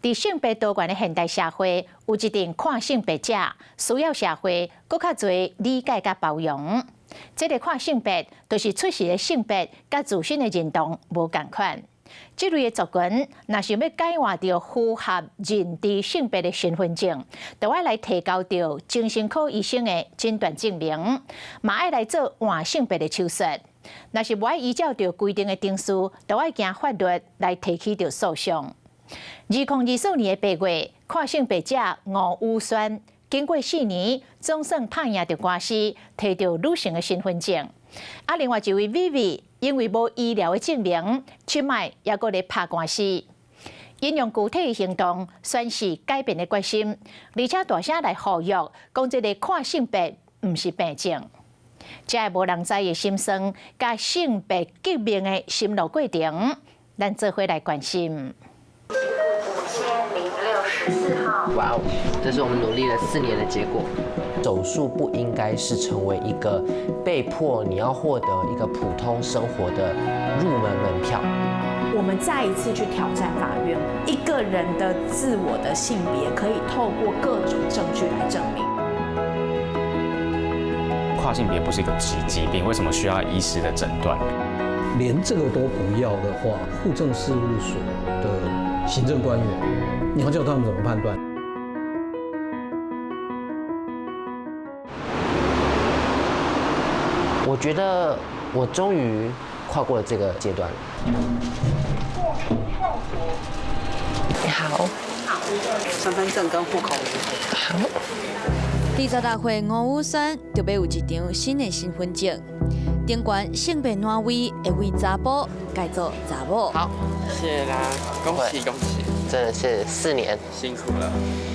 在性别多元的现代社会，有一定跨性别者需要社会更较侪理解甲包容。这个跨性别，就是出世的性别甲自身的认同无共款。这类的族群，若想要改换到符合认知性别的身份证，就要来提交到精神科医生的诊断证明，嘛要来做换性别的手术。若是无爱依照着规定的定数，就要经法律来提起着诉讼。2024年的8月，跨性别者吴宇轩经过4年，总算打赢着官司，摕到女性的身份证。另外一位 Vivi 因为无医疗的证明，即卖也搁咧拍官司。因用具体的行动宣示改变的决心，而且大声来呼吁，讲这个跨性别毋是病症。这个无人知的心酸，甲性别革命的心路过程，咱做伙来关心。5064号。哇哦，这是我们努力了4年的结果。手术不应该是成为一个被迫你要获得一个普通生活的入门门票。我们再一次去挑战法院，一个人的自我的性别可以透过各种证据来证明。跨性别不是一个疾病，为什么需要医师的诊断？连这个都不要的话，户政事务所的行政官员，你要叫他们怎么判断？我觉得我终于跨过了这个阶段了。你好。好，身份证跟户口。好。26岁吴宇轩就要有一张新的身份证，顶悬性别单位会为查甫改做查某。好，谢谢啦，恭喜恭喜！真的是4年，辛苦了。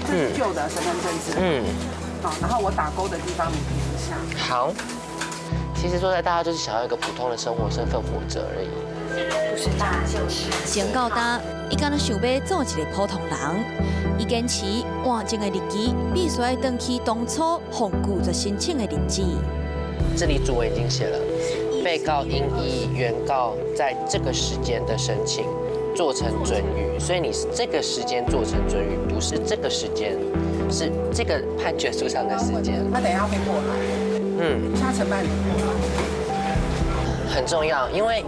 这是旧的身份证字。好，然后我打勾的地方你填一下。好。其实说在大家就是想要一个普通的生活身份活着而已。不是大就是先到大，伊敢若想要做一个普通人，伊坚持完整的日期必须要登去当初红故作申请的日子。这里主文已经写了，被告应依原告在这个时间的申请做成准予，所以你是这个时间做成准予，不是这个时间，是这个判决书上的时间。他等一下会过来。下承办人很重要，因为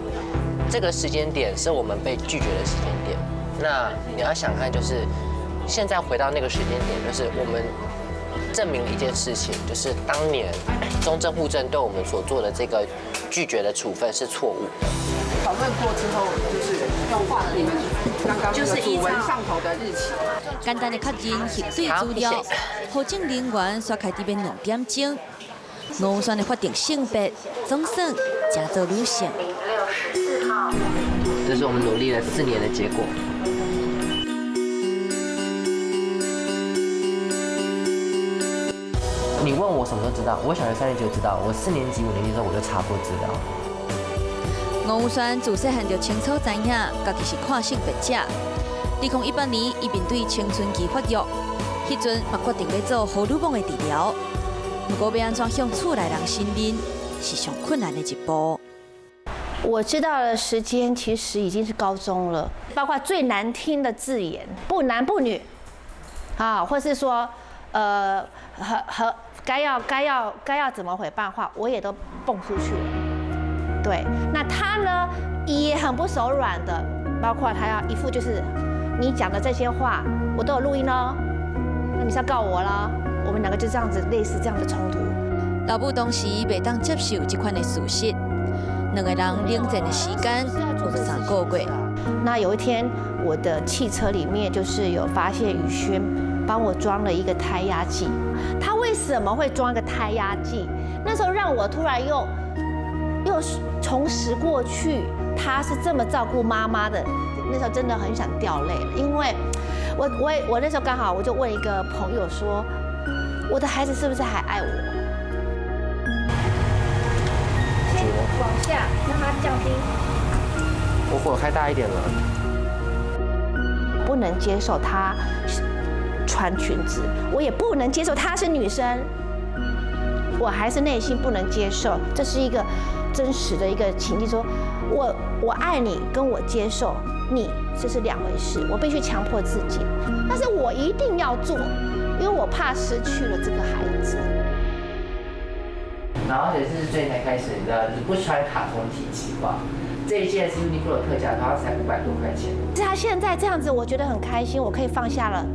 这个时间点是我们被拒绝的时间点。那你要想看，就是现在回到那个时间点，就是我们证明了一件事情，就是当年中正户政对我们所做的这个拒绝的处分是错误的。讨论过之后，就是用画你们刚刚那个主文上头的日期，简单的确认核对资料，户政人员刷开这边2点钟。吴宇轩的法定性别总算加做女性。54号。这是我们努力了4年的结果。你问我什么时候知道？我小学3年级就知道，我4年级、5年级的时候我就查过资料。吴宇轩自细汉就清楚知影，家己是跨性别者。2018年，伊面对青春期发育，迄阵嘛决定要做荷尔蒙的治疗。不过要安怎向厝内人信任，是上困难的一步。我知道的时间其实已经是高中了，包括最难听的字眼，不男不女，啊，或是说，该要怎么回办话，我也都蹦出去了。对，那他呢也很不手软的，包括他要一副就是你讲的这些话，我都有录音哦，那你是要告我了？我们2个就这样子类似这样的冲突。老母当时袂当接受这款的事实，2个人冷战的时间有3个月。那有一天，我的汽车里面就是有发现宇轩帮我装了一个胎压计。他为什么会装一个胎压计？那时候让我突然又重拾过去，他是这么照顾妈妈的。那时候真的很想掉泪了，因为我那时候刚好我就问一个朋友说，我的孩子是不是还爱我？先往下，让它降低。我火开大一点了。不能接受她穿裙子，我也不能接受她是女生，我还是内心不能接受。这是一个真实的一个情境，说我爱你，跟我接受你，这是两回事。我必须强迫自己，但是我一定要做，因为我怕失去了这个孩子。然后而且是最近才开始，你知道，就是不穿卡通体积化。这一件是 Uniqlo 的特价，好像才500多块钱。是他现在这样子，我觉得很开心，我可以放下了。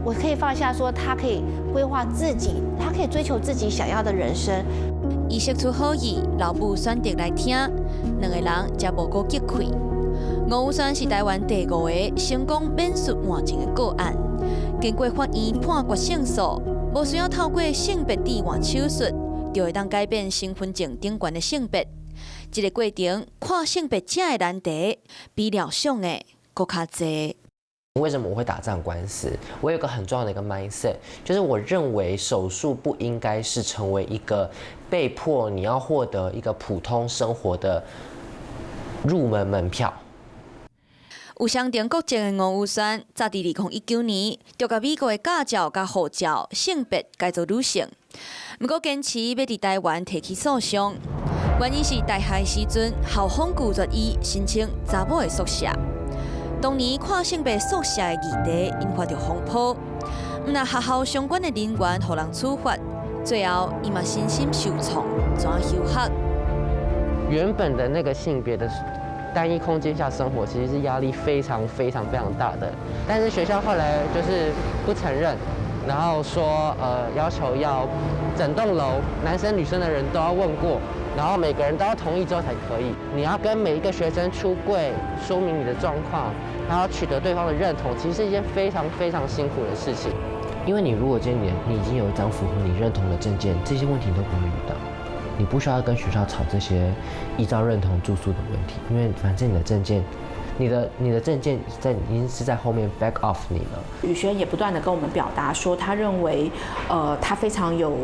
我可以放下，说他可以规划自己，他可以追求自己想要的人生。伊释出好意，老母选择来听，两个人才无过结开。吴宇轩是台湾第5个成功免诉换证的个案，经过法院判决胜诉，无需要透过性别置换手术，就会当改变身份证顶悬的性别。这个过程，跨性别者的难题比料想的更较多。为什么我会打这样官司？我有一个很重要的一个 mindset， 就是我认为手术不应该是成为一个被迫你要获得一个普通生活的入门门票。有上中国籍的吴宇轩，早伫2019年就甲美国的驾照甲护照性别改做女性，不过坚持要伫台湾提起诉讼，原因是大学时阵校方拒绝伊申请查某的宿舍。当年跨性别宿舍的议题引发着风波，那学校相关的人员互人处罚，最后伊嘛身心受创，转休学。原本的那个性别的单一空间下生活，其实是压力非常大的。但是学校后来就是不承认，然后说要求要整栋楼男生女生的人都要问过。然后每个人都要同意之后才可以。你要跟每一个学生出柜，说明你的状况，还要取得对方的认同，其实是一件非常辛苦的事情。因为你如果今年你已经有一张符合你认同的证件，这些问题都不会遇到，你不需要跟学校吵这些依照认同住宿的问题，因为反正你的证件。你的证件已经是在后面 back off 你了。宇轩也不断的跟我们表达说，他认为，他非常有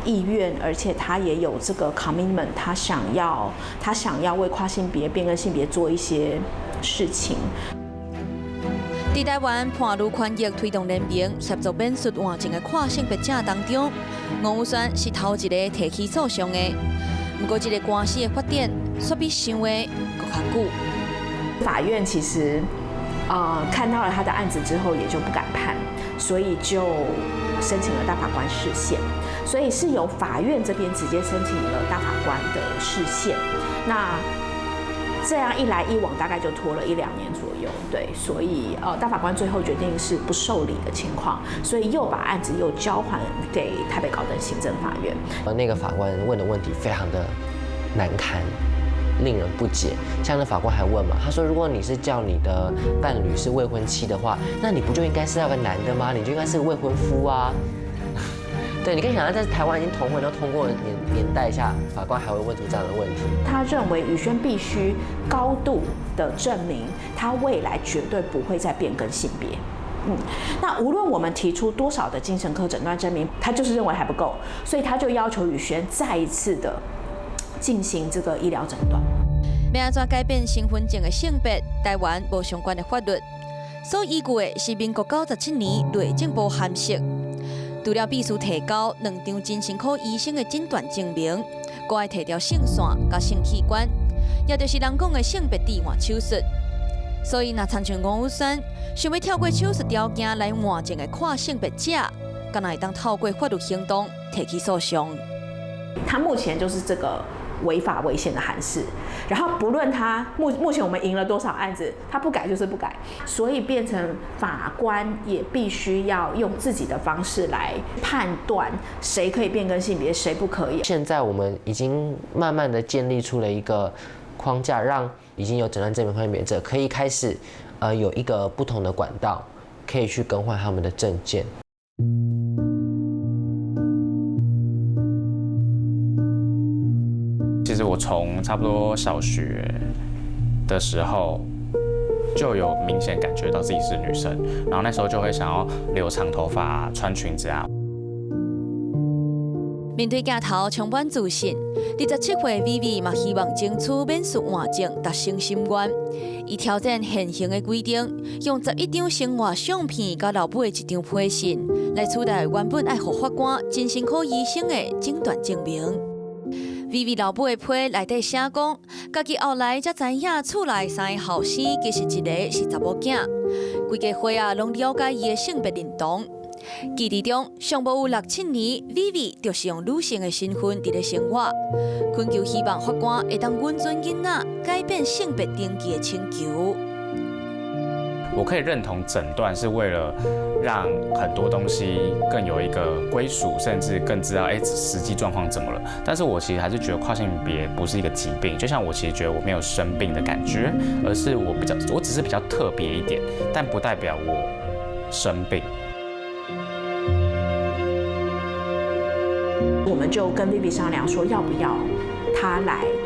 意愿，而且他也有这个 commitment， 他想要为跨性别、变更性别做一些事情。在台湾伴侣权益推动联盟协助免诉换证的跨性别者当中，吴宇轩是头一个提起诉讼的。不过，这个官司的发展却比想的更较久。法院其实，看到了他的案子之后，也就不敢判，所以就申请了大法官释宪。所以是由法院这边直接申请了大法官的释宪。那这样一来一往，大概就拖了1-2年左右。对，所以大法官最后决定是不受理的情况，所以又把案子又交还给台北高等行政法院。那个法官问的问题非常的难堪。令人不解，像那法官还问嘛，他说如果你是叫你的伴侣是未婚妻的话，那你不就应该是要个男的吗？你就应该是个未婚夫啊。对，你可以想象在台湾已经同婚都通过的年代下，法官还会问出这样的问题。他认为宇轩必须高度的证明他未来绝对不会再变更性别。那无论我们提出多少的精神科诊断证明，他就是认为还不够，所以他就要求宇轩再一次的进行这个医疗诊断。要安怎改变身份证的性别？台湾无相关的法律，所依据的是民国97年内政部函释，除了必须提交2张精神科医生的诊断证明，还要提交性腺甲性器官，也就是人讲的性别置换手术。所以，若参像吴宇轩想要跳过手术条件来换证的跨性别者，敢若会当透过法律行动提起诉讼。他目前就是这个违法违宪的函释，然后不论他目前我们赢了多少案子，他不改就是不改，所以变成法官也必须要用自己的方式来判断谁可以变更性别，谁不可以。现在我们已经慢慢的建立出了一个框架，让已经有诊断证明跨性别者可以开始有一个不同的管道，可以去更换他们的证件。其实我从差不多小学的时候就有明显感觉到自己是女生，然后那时候就会想要留长头发、穿裙子啊。面对镜头充满自信，27岁 Vivi 嘛希望争取免诉换证达成心愿。伊挑战现行的规定，用11张生活相片甲老母的1张批信来取代原本爱互法官、精神科医生的诊断证明。Vivi 老母的批内底写讲，家己后来才知影厝内3个后生其实一个是查某囝，规家伙啊拢了解伊的性别认同。记忆中，上无有6、7年 ，Vivi 就是用女性的身份伫咧生活，恳求希望法官会当允准囡仔改变性别登记的请求。我可以认同诊断是为了让很多东西更有一个归属，甚至更知道实际状况怎么了。但是我其实还是觉得跨性别不是一个疾病，就像我其实觉得我没有生病的感觉，而是我只是比较特别一点，但不代表我生病。我们就跟 Vivi 商量说，要不要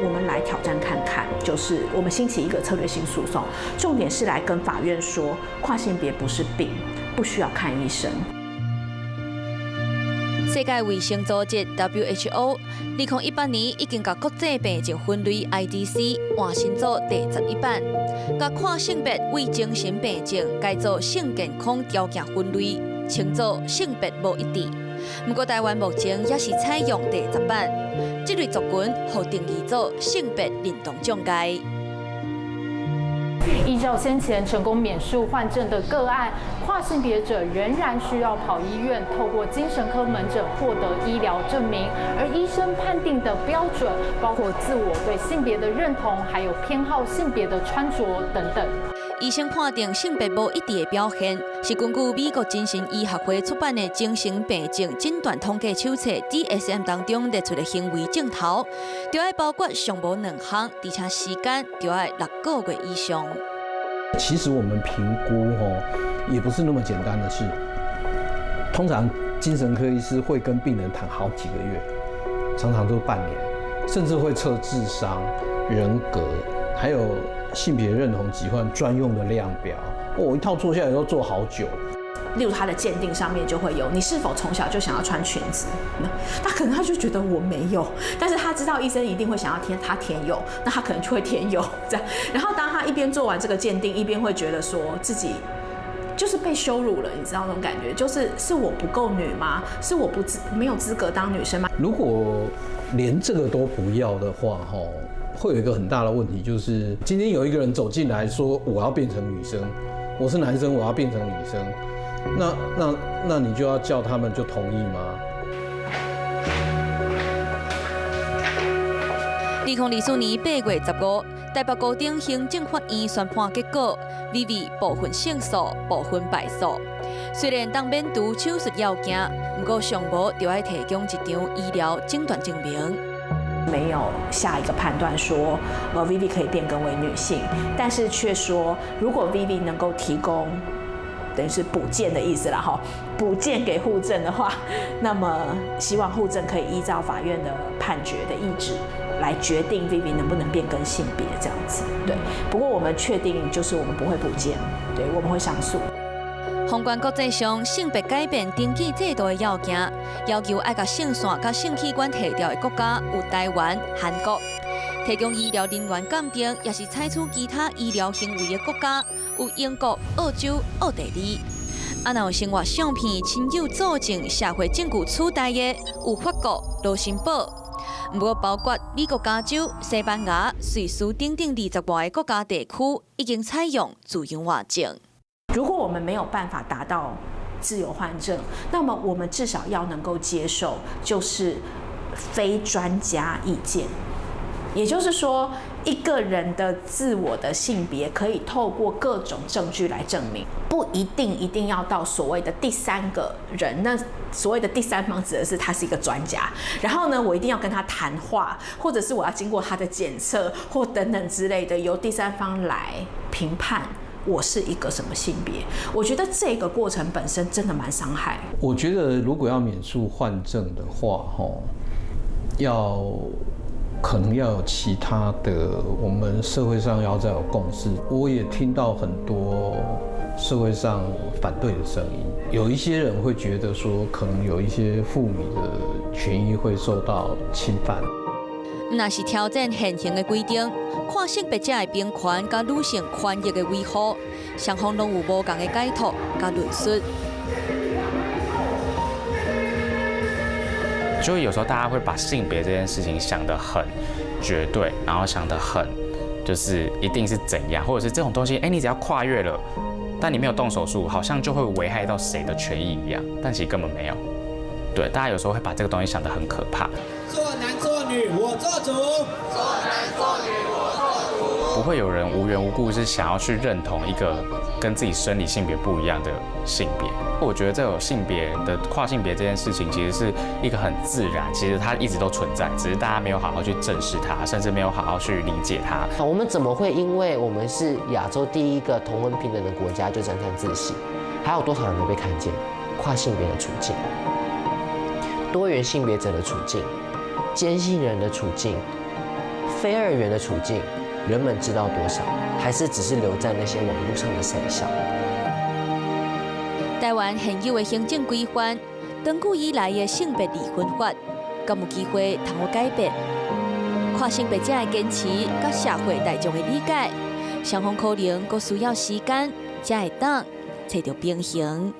我们来挑战看看，就是我们兴起一个策略性诉讼，重点是来跟法院说，跨性别不是病，不需要看医生。世界卫生组织 WHO 2018年已经把国际病症分类 IDC 换新做第11版，把跨性别为精神病症改做性健康条件分类，称作性别无一致。不过，台湾目前也是采用第10版，这类族群互定义做性别认同障碍。依照先前成功免诉换证的个案，跨性别者仍然需要跑医院，透过精神科门诊获得医疗证明，而医生判定的标准包括自我对性别的认同，还有偏好性别的穿着等等。医生判定性别无一致的表现，是根据美国精神医学会出版的《精神病症诊断统计手册》DSM 当中列出的行为镜头，就要包括上无2项，而且时间就要6个月以上。其实我们评估也不是那么简单的事。通常精神科医师会跟病人谈好几个月，常常都半年，甚至会测智商、人格，还有性别认同疾患专用的量表。我一套做下来都做好久。例如他的鉴定上面就会有你是否从小就想要穿裙子，那可能他就觉得我没有，但是他知道医生一定会想要他填有，那他可能就会填有这样。然后当他一边做完这个鉴定，一边会觉得说自己就是被羞辱了，你知道那种感觉，是我不够女吗？是我没有资格当女生吗？如果连这个都不要的话，会有一个很大的问题，就是今天有一个人走进来说我要变成女生，我是男生我要变成女生。那你就要叫他们就同意吗？2024年8月15日，台北高等行政法院宣判结果 ，Vivi 部分胜诉，部分败诉。虽然当免除手术要件，不过尚无就要提供一张医疗诊断证明。没有下一个判断说，Vivi 可以变更为女性，但是却说，如果 Vivi 能够提供。等于是补件的意思啦，补件给户政的话，那么希望户政可以依照法院的判决的意志来决定 Vivi 能不能变更性别这样子。对，不过我们确定就是我们不会补件，对，我们会上诉。宏观国际上性别改变登记制度的要件，要求爱甲性腺甲性器官剃掉的国家有台湾、韩国。提供医疗人员鉴定，也是采取其他医疗行为的国家有英国、澳洲、奥地利。若有生活相片、亲友佐证、社会证据取代的，有法国、卢森堡。不过，包括美国加州、西班牙、瑞士等等20多个国家地区，已经采用自由换证。如果我们没有办法达到自由换证，那么我们至少要能够接受，就是非专家意见。也就是说，一个人的自我的性别可以透过各种证据来证明，不一定要到所谓的第三个人。那所谓的第三方指的是他是一个专家，然后呢，我一定要跟他谈话，或者是我要经过他的检测或等等之类的，由第三方来评判我是一个什么性别。我觉得这个过程本身真的蛮伤害。我觉得如果要免诉换证的话，可能要有其他的，我们社会上要再有共识。我也听到很多社会上反对的声音，有一些人会觉得说，可能有一些妇女的权益会受到侵犯。若是挑战现行的规定，跨性别者的平权甲女性权益的维护，双方拢有无同的解读甲论述。就有时候大家会把性别这件事情想得很绝对，然后想得很就是一定是怎样，或者是这种东西，你只要跨越了，但你没有动手术，好像就会危害到谁的权益一样，但其实根本没有。对，大家有时候会把这个东西想得很可怕。做男做女，我做主；做男做女，我做主。不会有人无缘无故是想要去认同一个跟自己生理性别不一样的性别。我觉得这种性别的跨性别这件事情，其实是一个很自然，其实它一直都存在，只是大家没有好好去正视它，甚至没有好好去理解它。我们怎么会因为我们是亚洲第一个同婚平等的国家就沾沾自喜？还有多少人没被看见跨性别的处境？多元性别者的处境，坚信人的处境，非二元的处境，人们知道多少？还是只是留在那些网络上的声效？台湾现有的行政规范，长久以来的性别离婚法，敢有机会通有改变？跨性别者的坚持，甲社会大众的理解，双方可能阁需要时间，才会当找到平衡。